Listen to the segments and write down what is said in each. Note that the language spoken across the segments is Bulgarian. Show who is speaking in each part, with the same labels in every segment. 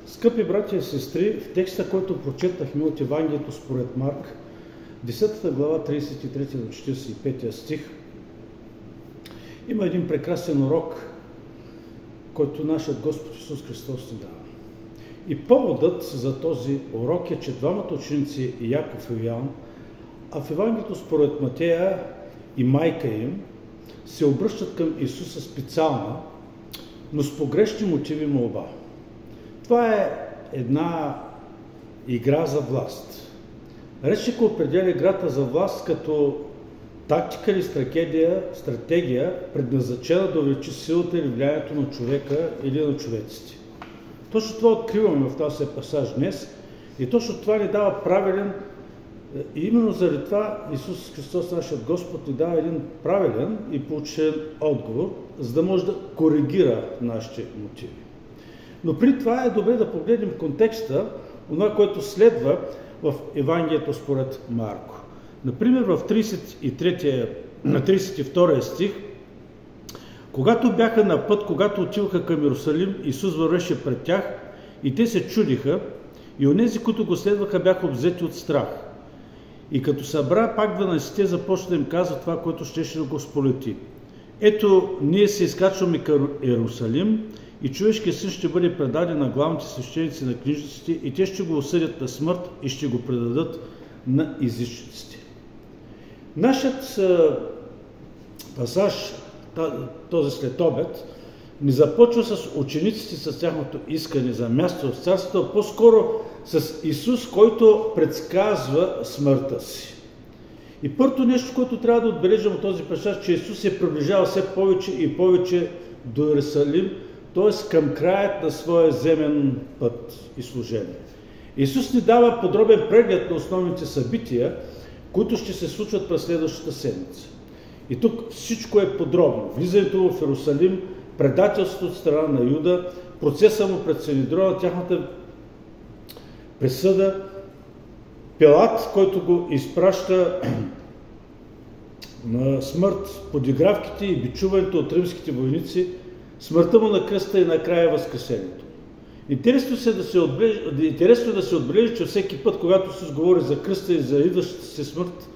Speaker 1: Скъпи братя и сестри, в текста, който прочетахме от Евангелието според Марк, 10 глава, 33 до 45 стих, има един прекрасен урок, който нашият Господ Исус Христос ни дава. И поводът за този урок е, че двамата ученици Яков и Йоан, а в Евангелието според Матея и майка им, се обръщат към Исуса специална, но с погрешни мотиви молба. Това е една игра за власт. Речник определя играта за власт като тактика или стратегия, предназначена да увеличи силата или влиянието на човека или на човеците. Точно това откриваме в този пасаж днес и точно това ни дава правилен, и именно заради това Исус Христос, нашият Господ, ни дава един правилен и получен отговор, за да може да коригира нашите мотиви. Но при това е добре да погледнем контекста, това, което следва в Евангелието според Марко. Например, в 32 стих, когато бяха на път, когато отиваха към Йерусалим, Исус вървеше пред тях и те се чудиха, и онези, които го следваха, бяха обзети от страх. И като събра пак 12, започна да им казва това, което щеше да го сполети. Ето, ние се изкачваме към Йерусалим и човешкият син ще бъде предаден на главните свещеници на книжниците и те ще го осъдят на смърт и ще го предадат на езичниците. Нашият пасаж, този следобед, не започва с учениците, с тяхното искане за място в царството, а по-скоро с Исус, който предсказва смъртта си. И първото нещо, което трябва да отбележим от този пасаж, че Исус се приближава все повече и повече до Йерусалим, т.е. към краят на своя земен път и служение. Исус ни дава подробен преглед на основните събития, които ще се случват през следващата седмица. И тук всичко е подробно. Влизането в Йерусалим, предателството от страна на Юда, процеса му пред Синедрона, тяхната присъда, Пилат, който го изпраща на смърт, подигравките и бичуването от римските войници, смъртта му на кръста и накрая възкресението. Интересно е да се отбележи, че всеки път, когато Исус говори за кръста и за идващата се смърт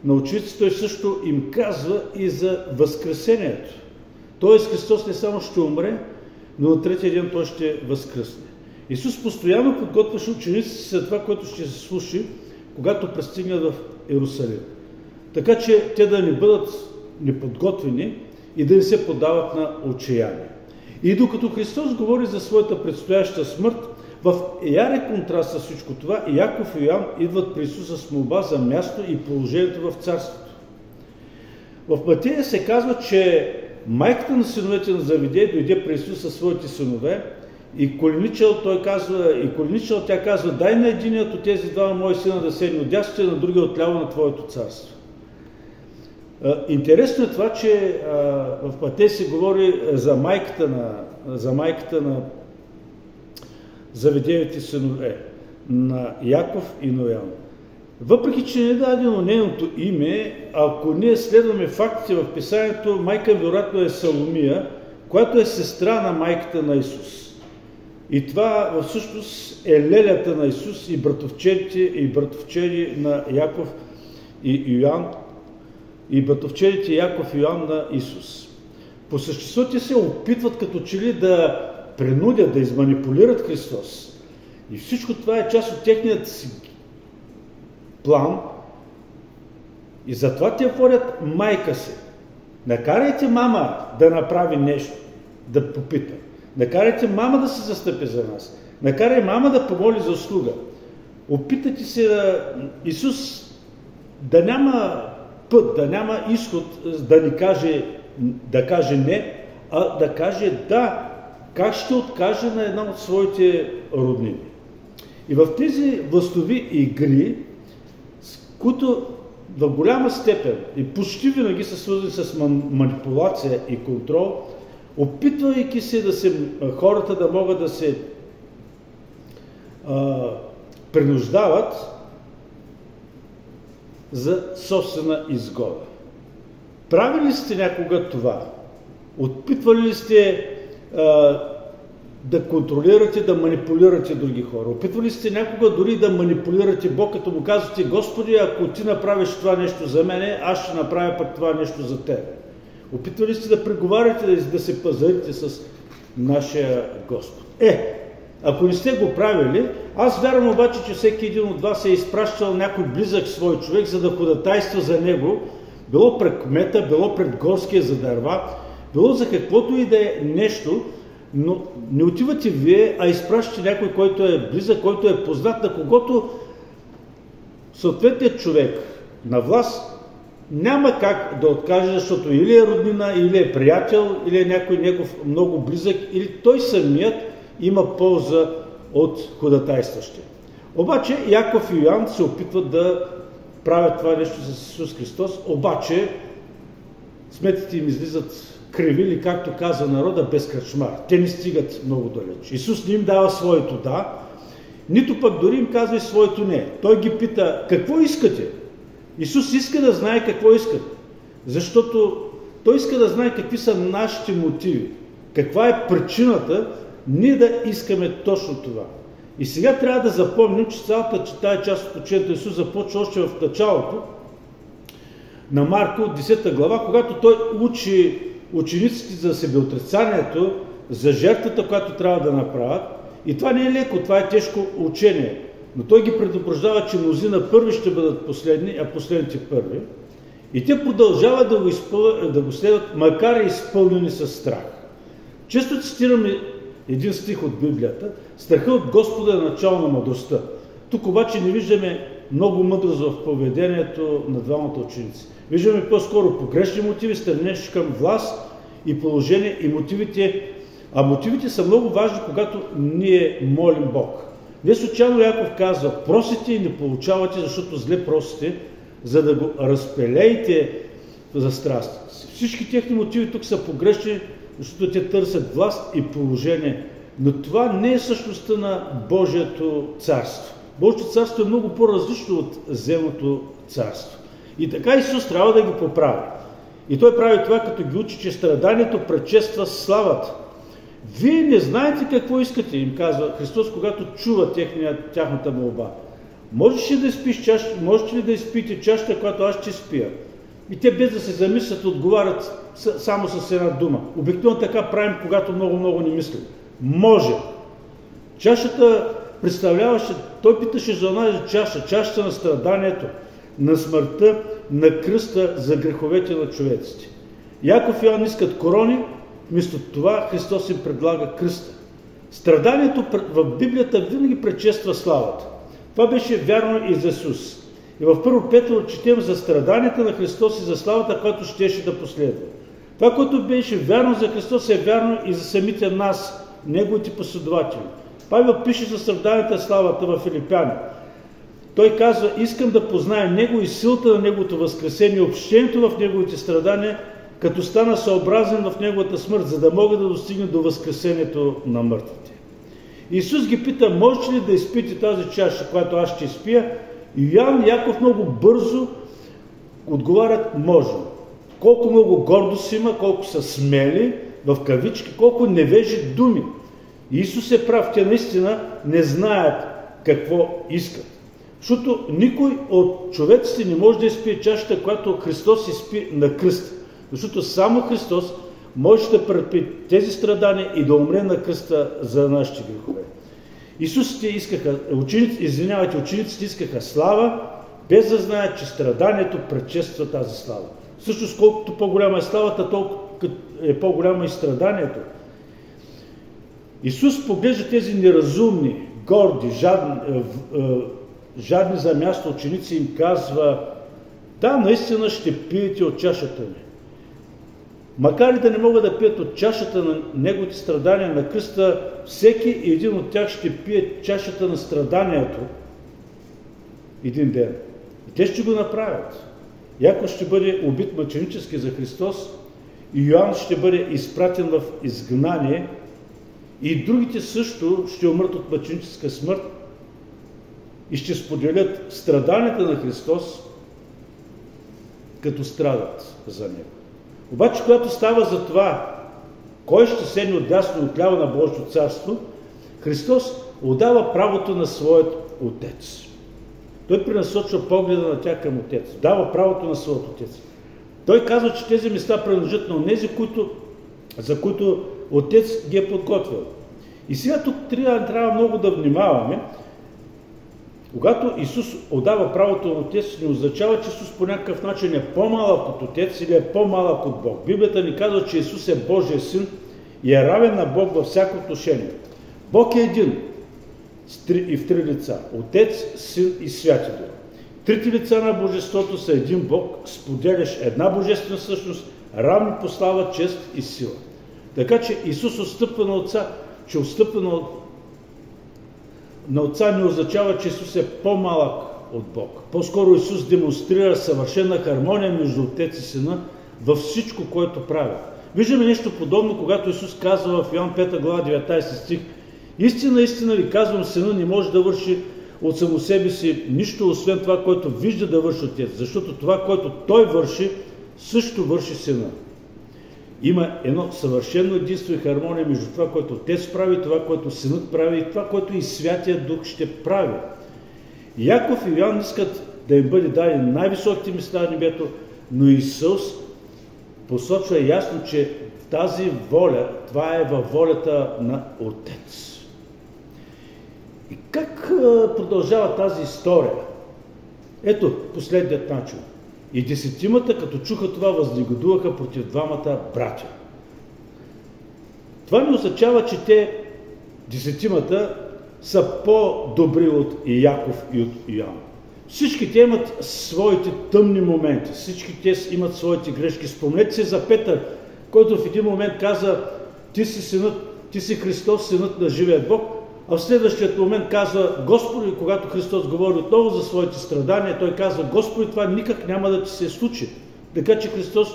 Speaker 1: на учениците, той също им казва и за възкресението. Тоест Христос не само ще умре, но на третия ден той ще възкръсне. Исус постоянно подготвяше учениците за това, което ще се случи, когато пристигнат в Йерусалим. Така че те да не бъдат неподготвени и да не се подават на отчаяние. И докато Христос говори за своята предстояща смърт, в ярък контраст с всичко това, Яков и Йоан идват при Исуса с молба за място и положението в царството. В Матея се казва, че майката на синовете на Завидей дойде при Исус със своите синове и коленичал, тя казва: дай на единият от тези двама мои сина да седне отдясно, на другия отляво на Твоето царство. Интересно е това, че в Матея се говори за майката на Завидеевите синове, на Яков и на Йоан. Въпреки че не е дадено нейното име, ако ние следваме фактите в писанието, майка вероятно е Саломия, която е сестра на майката на Исус. И това всъщност е лелята на Исус и братовчери на Яков и Йоан, и братовчерите Яков и Йоан на Исус. По същество те се опитват като че ли да принудят, да изманипулират Христос. И всичко това е част от техният си план. И затова те водят майка си. Накарайте мама да направи нещо, да попита. Накарайте мама да се застъпи за нас. Накарай мама да помоли за услуга. Опитайте се Исус да няма път, да няма изход, да каже не, а да каже да. Как ще откаже на една от своите роднини? И в тези властови игри, които в голяма степен и почти винаги са свързани с манипулация и контрол, опитвайки се хората да могат да се принуждават за собствена изгода. Правили сте някога това? Опитвали ли сте да контролирате, да манипулирате други хора? Опитвали сте някога дори да манипулирате Бог, като му казвате: Господи, ако ти направиш това нещо за мене, аз ще направя пък това нещо за тебе? Опитвали сте да преговаряте, да се пазарите с нашия Господ? Ако не сте го правили, аз вярвам обаче, че всеки един от вас е изпращал някой близък свой човек, за да ходатайства за него, било пред кмета, било пред горския за дърва, било за каквото и да е нещо, но не отивате вие, а изпращате някой, който е близък, който е познат, на когото съответният човек на власт няма как да откаже, защото или е роднина, или е приятел, или е някой негов много близък, или той самият има полза от ходатайстващия. Обаче Яков и Йоан се опитват да правят това нещо с Исус Христос, обаче сметите им излизат криви, или както казва народа, без кръчмар. Те не стигат много далеч. Исус не им дава своето да, нито пък дори им казва и своето не. Той ги пита: какво искате? Исус иска да знае какво искат, защото Той иска да знае какви са нашите мотиви, каква е причината ние да искаме точно това. И сега трябва да запомним, че тая част от учението Исус започва още в началото на Марко, 10 глава, когато Той учи учениците за себеотрицанието, за жертвата, която трябва да направят. И това не е леко, това е тежко учение. Но Той ги предупреждава, че мнозина първи ще бъдат последни, а последните първи. И те продължават да го следват, макар и изпълнени със страх. Често цитираме един стих от Библията: страха от Господа е начало на мъдростта. Тук обаче не виждаме много мъдрост в поведението на двамата ученици. Виждаме по-скоро погрешни мотиви, стремеж към власт и положение и мотивите. А мотивите са много важни, когато ние молим Бог. Не случайно Яков казва: просите и не получавате, защото зле просите, за да го разпелеете за страст. Всички техни мотиви тук са погрешни, защото те търсят власт и положение. Но това не е същността на Божието царство. Божието царство е много по-различно от земното царство. И така Исус трябва да ги поправи. И Той прави това, като ги учи, че страданието предшества славата. Вие не знаете какво искате, им казва Христос, когато чува тяхната молба. Можете ли да изпиете чашата, която аз ще спия? И те, без да се замислят, отговарят само с една дума. Обикновено така правим, когато много не мислим. Може. Чашата представляваше, той питаше за онази чашата на страданието, на смъртта, на кръста за греховете на човеците. Яков и Йоан искат корони, вместо това Христос им предлага кръста. Страданието в Библията винаги предшества славата. Това беше вярно и за Исус. И в 1 Петро четем за страданията на Христос и за славата, която щеше да последва. Това, което беше вярно за Христос, е вярно и за самите нас, неговите последователи. Павел пише за страданията и славата в Филипяни. Той казва: искам да позная Него и силата на Неговото възкресение, общението в Неговите страдания, като стана съобразен в Неговата смърт, за да мога да достигне до възкресението на мъртвите. Исус ги пита: можете ли да изпиете тази чаша, която аз ще изпия? И Йоан и Яков много бързо отговарят: може. Колко много гордост има, колко са смели, в кавички, колко невежи думи. И Исус е прав, те наистина не знаят какво искат. Защото никой от човеците не може да изпие чашата, която Христос изпи на кръста. Защото само Христос може да претърпи тези страдания и да умре на кръста за нашите грехове. Учениците искаха слава, без да знаят, че страданието предшества тази слава. Всъщност, колкото по-голяма е славата, толкова е по-голямо и страданието. Исус поглежда тези неразумни, горди, жадни за място ученици и им казва: да, наистина ще пиете от чашата ми. Макар и да не могат да пият от чашата на неговите страдания на кръста, всеки един от тях ще пие чашата на страданието един ден. И те ще го направят. Яков ще бъде убит мъченически за Христос и Йоан ще бъде изпратен в изгнание и другите също ще умрат от мъченическа смърт и ще споделят страданията на Христос, като страдат за Него. Обаче, когато става за това, кой ще седне отдясно и отляво на Божието царство, Христос отдава правото на своят Отец. Той пренасочва погледа на тях към Отец. Дава правото на своят Отец. Той казва, че тези места принадлежат на онези, за които Отец ги е подготвил. И сега тук трябва много да внимаваме. Когато Исус отдава правото на Отец, не означава, че Исус по някакъв начин е по-малък от Отец или е по-малък от Бог. Библията ни казва, че Исус е Божия син и е равен на Бог във всяко отношение. Бог е един и в три лица – Отец, Син и Святи Дух. Трите лица на Божеството са един Бог, споделящ една божествена същност, равно по слава, чест и сила. Така че Исус отстъпва на Отца, че отстъпва на Отца не означава, че Исус е по-малък от Бог. По-скоро Исус демонстрира съвършена хармония между Отец и Сина във всичко, което прави. Виждаме нещо подобно, когато Исус казва в Йоан 5 глава 19 стих: истина, истина ви казвам, Сина не може да върши от само себе си нищо, освен това, което вижда да върши Отец, защото това, което Той върши, също върши Сина. Има едно съвършено единство и хармония между това, което Отец прави, това, което Синът прави и това, което и Святия Дух ще прави. Яков и Йоан искат да им бъде даден най-високите места на небето, но Исус посочва ясно, че тази воля, това е във волята на Отец. И как продължава тази история? Ето последният начин. И десетимата, като чуха това, възнегодуваха против двамата братя. Това не означава, че те, десетимата, са по-добри от Яков и от Йоан. Всички те имат своите тъмни моменти, всички те имат своите грешки. Спомнете се за Петър, който в един момент каза: ти си синът, ти си Христос, синът на живия Бог, а в следващият момент казва: Господи, когато Христос говори отново за своите страдания, той казва: Господи, това никак няма да ти се случи. Така че Христос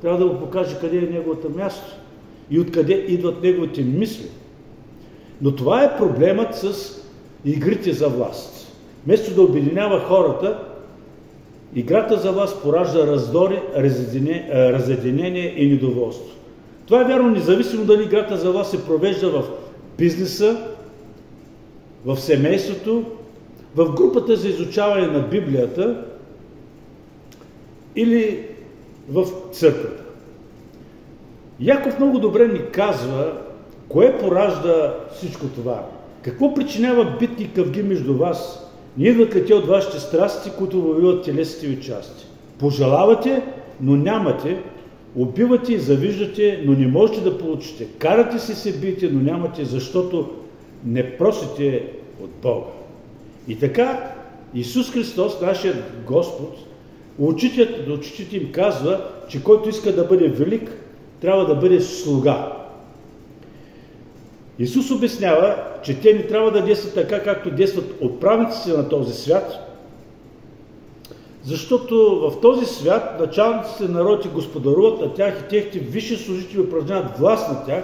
Speaker 1: трябва да му покаже къде е неговото място и откъде идват неговите мисли. Но това е проблемът с игрите за власт. Вместо да обединява хората, играта за власт поражда раздори, разединение и недоволство. Това е вярно, независимо дали играта за власт се провежда в бизнеса, в семейството, в групата за изучаване на Библията или в църквата. Яков много добре ни казва кое поражда всичко това. Какво причинява битки и къвги между вас? Не идват ли те от вашите страсти, които въвиват телесните ви части? Пожелавате, но нямате. Убивате и завиждате, но не можете да получите. Карате се биете, но нямате, защото не просите от Бога. И така Исус Христос, нашият Господ, учителят им казва, че който иска да бъде велик, трябва да бъде слуга. Исус обяснява, че те не трябва да действат така, както действат отправниците на този свят, защото в този свят началниците народи господаруват на тях и техните висши служители упражняват власт на тях,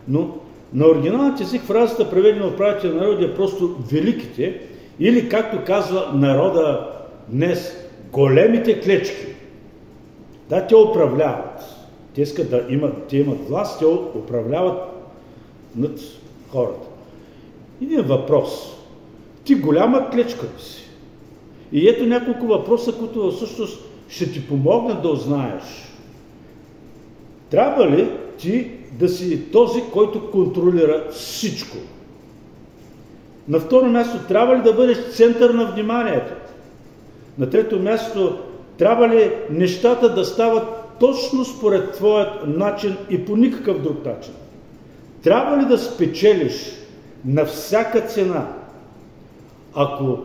Speaker 1: но на оригиналният език фразата, преведена от правителите на народи, е просто великите, или както казва народа днес, големите клечки. Да, те управляват. Те искат да имат власт, те управляват над хората. Един въпрос. Ти голяма клечка ли си? И ето няколко въпроса, които всъщност ще ти помогнат да узнаеш. Трябва ли ти да си този, който контролира всичко? На второ място, трябва ли да бъдеш център на вниманието? На трето място, трябва ли нещата да стават точно според твоят начин и по никакъв друг начин? Трябва ли да спечелиш на всяка цена? Ако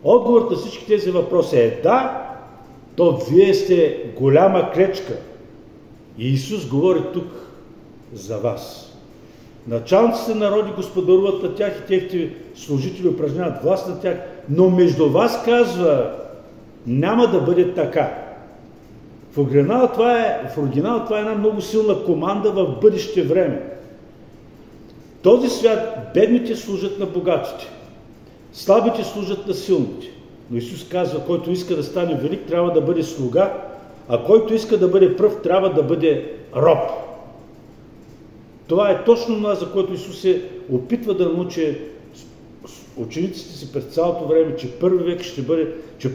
Speaker 1: отговорът на всички тези въпроси е да, то вие сте голяма клечка. И Исус говори тук за вас. Началниците народи господаруват на тях и техните служители упражняват власт на тях, но между вас, казва, няма да бъде така. В оригинал това е една много силна команда в бъдеще време. Този свят бедните служат на богатите, слабите служат на силните. Но Исус казва, който иска да стане велик, трябва да бъде слуга, а който иска да бъде пръв, трябва да бъде роб. Това е точно това, за което Исус се опитва да научи учениците си през цялото време, че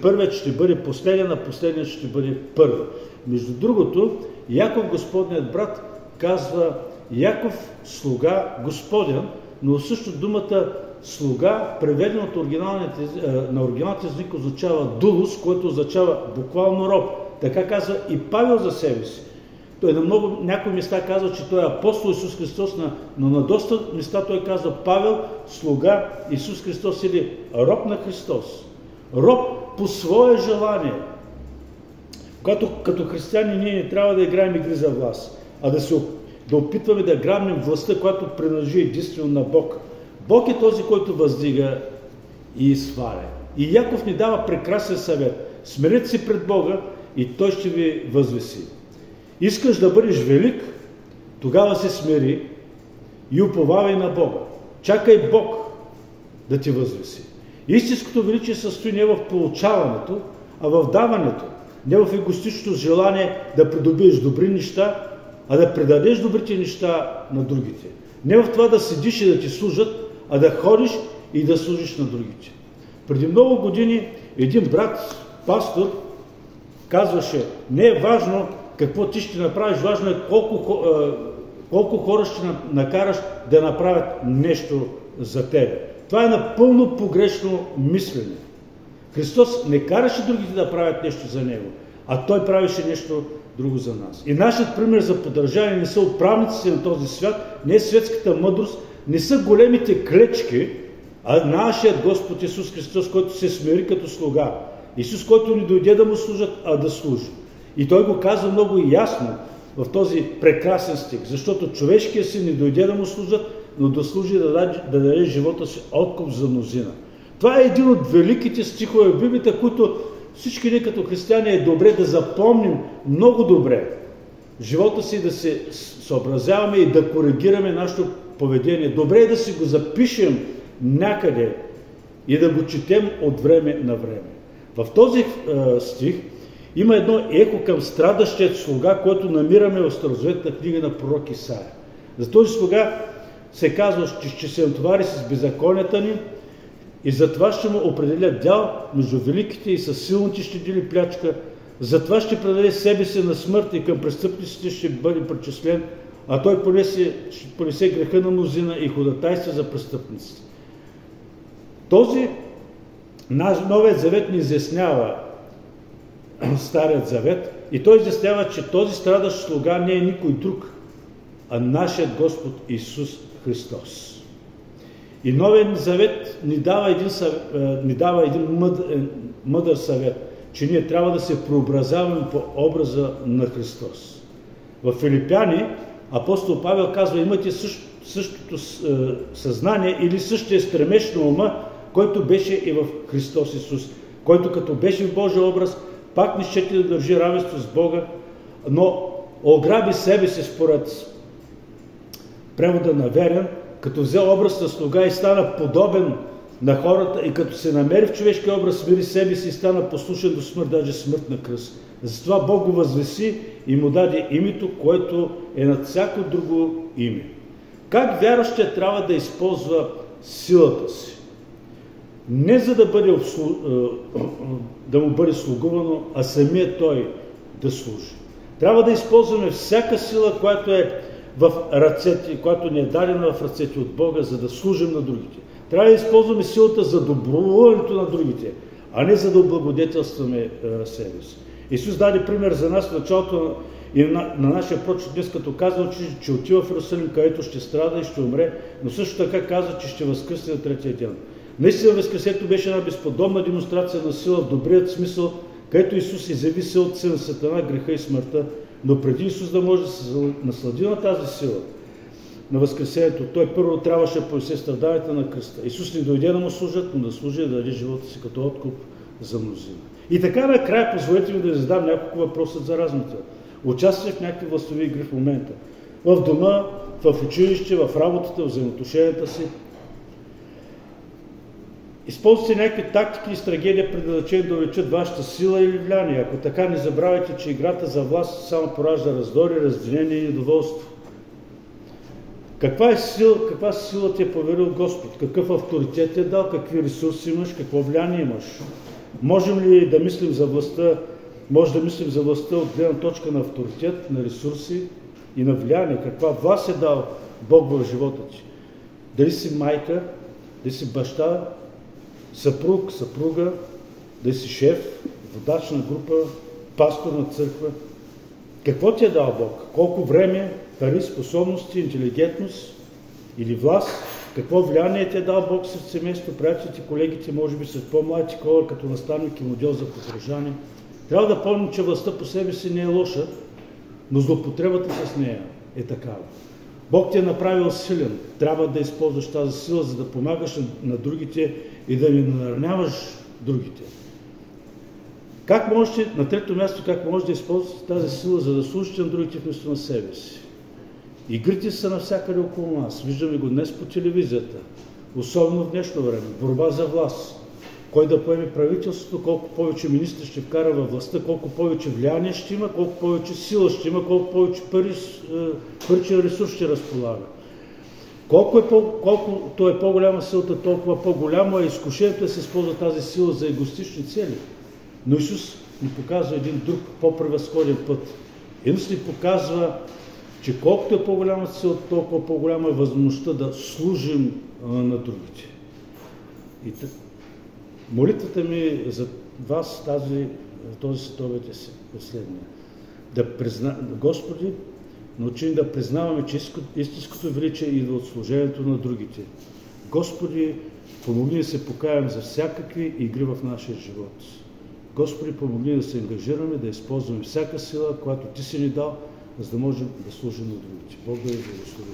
Speaker 1: първият ще бъде последен, а последният ще бъде първи. Между другото, Яков, Господният брат, казва Яков слуга Господен, но също думата слуга, преведена от на оригиналния език, означава дулус, което означава буквално роб. Така казва и Павел за себе си. Той на някои места казва, че той е апостол Исус Христос, но на доста места той казва Павел, слуга Исус Христос или роб на Христос. Роб по свое желание. Като християни ние не трябва да играем игри за власт, а да опитваме да грабнем властта, която принадлежи единствено на Бог. Бог е този, който въздига и сваля. И Яков ни дава прекрасен съвет. Смирете се пред Бога и Той ще ви възвеси. Искаш да бъдеш велик, тогава се смири и уповавай на Бога. Чакай Бог да ти възвеси. Истинското величие състои не в получаването, а в даването. Не в егоистичното желание да придобиеш добри неща, а да предадеш добрите неща на другите. Не в това да седиш и да ти служат, а да ходиш и да служиш на другите. Преди много години един брат, пастор, казваше, не е важно какво ти ще направиш, важно е колко хора ще накараш да направят нещо за тебе. Това е напълно погрешно мислене. Христос не караше другите да правят нещо за Него, а Той правеше нещо друго за нас. И нашият пример за поддържание не са управниците на този свят, не е светската мъдрост, не са големите клечки, а нашият Господ Исус Христос, който се смири като слуга. Исус, който не дойде да му служат, а да служи. И Той го казва много ясно в този прекрасен стих, защото човешкият син не дойде да му служат, но да служи да даде живота си откуп за мнозина. Това е един от великите стихове в Библията, които всички ние като християни е добре да запомним много добре. Живота си да се съобразяваме и да коригираме нашето поведение. Добре е да си го запишем някъде и да го четем от време на време. В този стих има едно ехо към страдащият слуга, което намираме в Старозаветната книга на пророк Исаия. За този слуга се казва, че ще се натовари с беззаконията ни и затова ще му определя дял между великите и със силните ще дели плячка. Затова ще предаде себе си на смърт и към престъпниците ще бъде причислен, а той ще понесе греха на мнозина и ходатайства за престъпниците. Този Новият завет ни изяснява Старият завет и той изяснява, че този страдащ слуга не е никой друг, а нашият Господ Исус Христос. И Новият завет ни дава един мъдър съвет, че ние трябва да се преобразяваме по образа на Христос. В Филипяни апостол Павел казва, имате същото съзнание или същия стремеж на ума, който беше и в Христос Исус, който като беше в Божия образ, пак не щете да държи равенство с Бога, но ограби себе си според превода на верен, като взел образ на слуга и стана подобен на хората и като се намери в човешкия образ, смири себе си и стана послушен до смърт, даже смърт на кръст. Затова Бог го възвеси и му даде името, което е над всяко друго име. Как вярващият трябва да използва силата си? Не за да му бъде слугувано, а самият той да служи. Трябва да използваме всяка сила, която е в ръцете, която ни е дадена в ръцете от Бога, за да служим на другите. Трябва да използваме силата за доброволението на другите, а не за да облагодетелстваме себе си. Исус даде пример за нас в началото и на нашия прочит днес, като казва, че отива в Иерусалим, където ще страда и ще умре, но също така казва, че ще възкръсне на третия ден. Наистина възкресението беше една безподобна демонстрация на сила в добрият смисъл, където Исус изяви силата си на Сатана, греха и смъртта, но преди Исус да може да се наслади на тази сила, на възкресението, той първо трябваше да понесе страданията на кръста. Исус не дойде да му служат, но да служи и да даде живота си като откуп за мнозина. И така накрая позволете ми да ви задам няколко въпроса за размисъл. Участвате в някакви властови игри в момента. В дома, в училище, в работата, в взаимоотношенията си. Използвате някакви тактики и стратегии, предназначени да увеличат вашата сила или влияние. Ако така, не забравяйте, че играта за власт само поражда раздори, разединение и недоволство. Каква сила ти е поверил Господ? Какъв авторитет ти е дал? Какви ресурси имаш? Какво влияние имаш? Можем ли да мислим за властта? Може да мислим за властта от гледна точка на авторитет, на ресурси и на влияние. Каква власт е дал Бог в живота ти? Дали си майка, дали си баща, съпруг, съпруга, дали си шеф, водач на група, пастор на църква. Какво ти е дал Бог? Колко време, пари, способности, интелигентност или власт? Какво влияние ти е дал Бог сред семейството, приятелите, колегите, може би сред по-младите хора, като наставник и модел за подражание? Трябва да помним, че властта по себе си не е лоша, но злоупотребата с нея е такава. Бог ти е направил силен. Трябва да използваш тази сила, за да помагаш на другите и да не нараняваш другите. На трето място, как можеш да използвате тази сила, за да служите на другите вместо на себе си? Игрите са навсякъде около нас. Виждаме го днес по телевизията. Особено в днешно време. Борба за власт. Кой да поеме правителството, колко повече министри ще вкара във властта, колко повече влияние ще има, колко повече сила ще има, колко повече паричен ресурс ще разполага. Колкото е по-голяма силата, толкова по-голямо е изкушението да се използва тази сила за егоистични цели. Но Исус ни показва един друг по-превъзходен път. Исус ни показва, че колкото е по-голяма сила, толкова по-голяма е възможността да служим на другите. И молитвата ми за вас този следобед е следния. Господи, научи ни да признаваме, че истинското величие идва от служението на другите. Господи, помогни да се покаем за всякакви игри в нашия живот. Господи, помогни да се ангажираме, да използваме всяка сила, която Ти си ни дал, за да можем да служим на другите. Бог да ви благослови.